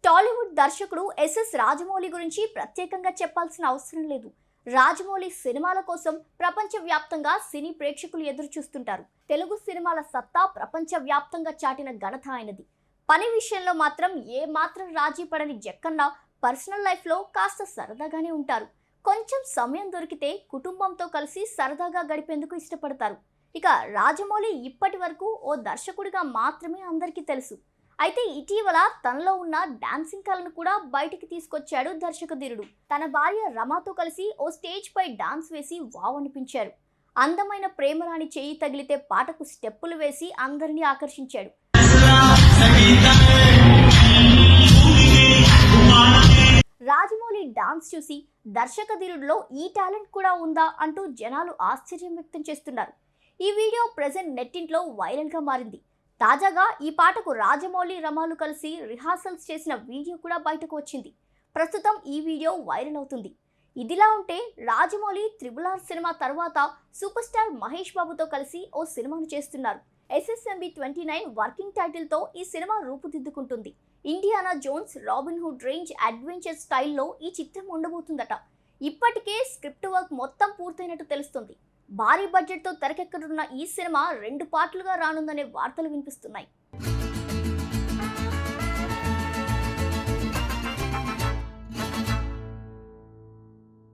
టాలీవుడ్ దర్శకుడు ఎస్ఎస్ రాజమౌళి గురించి ప్రత్యేకంగా చెప్పాల్సిన అవసరం లేదు. రాజమౌళి సినిమాల కోసం ప్రపంచవ్యాప్తంగా సినీ ప్రేక్షకులు ఎదురు చూస్తుంటారు. తెలుగు సినిమాల సత్తా ప్రపంచవ్యాప్తంగా చాటిన ఘనత ఆయనది. పని విషయంలో మాత్రం ఏ మాత్రం రాజీ పడని జక్కన్న పర్సనల్ లైఫ్లో కాస్త సరదాగానే ఉంటారు. కొంచెం సమయం దొరికితే కుటుంబంతో కలిసి సరదాగా గడిపేందుకు ఇష్టపడతారు. ఇక రాజమౌళి ఇప్పటి వరకు ఓ దర్శకుడిగా మాత్రమే అందరికీ తెలుసు. అయితే ఇటీవల తనలో ఉన్న డాన్సింగ్ కళను కూడా బయటికి తీసుకొచ్చాడు దర్శకధీరుడు. తన భార్య రమాతో కలిసి ఓ స్టేజ్ పై డాన్స్ వేసి వావ్ అనిపించారు. అందమైన ప్రేమరాణి చేయి తగిలితే పాటకు స్టెప్పులు వేసి అందరినీ ఆకర్షించాడు. రాజమౌళి డాన్స్ చూసి దర్శకధీరుడిలో ఈ టాలెంట్ కూడా ఉందా అంటూ జనాలు ఆశ్చర్యం వ్యక్తం చేస్తున్నారు. ఈ వీడియో ప్రెజెంట్ నెట్టింట్లో వైరల్గా మారింది. తాజాగా ఈ పాటకు రాజమౌళి రమాలు కలిసి రిహార్సల్స్ చేసిన వీడియో కూడా బయటకు వచ్చింది. ప్రస్తుతం ఈ వీడియో వైరల్ అవుతుంది. ఇదిలా ఉంటే రాజమౌళి RRR సినిమా తర్వాత సూపర్ స్టార్ మహేష్ బాబుతో కలిసి ఓ సినిమాను చేస్తున్నారు. SSMB 29 వర్కింగ్ టైటిల్తో ఈ సినిమా రూపుదిద్దుకుంటుంది. Indiana Jones, Robin Hood range adventure స్టైల్లో ఈ చిత్రం ఉండబోతుందట. ఇప్పటికే స్క్రిప్ట్ వర్క్ మొత్తం పూర్తయినట్టు తెలుస్తుంది. భారీ బడ్జెట్తో తెరకెక్కనున్న ఈ సినిమా 2 పార్ట్లుగా రానుందనే వార్తలు వినిపిస్తున్నాయి.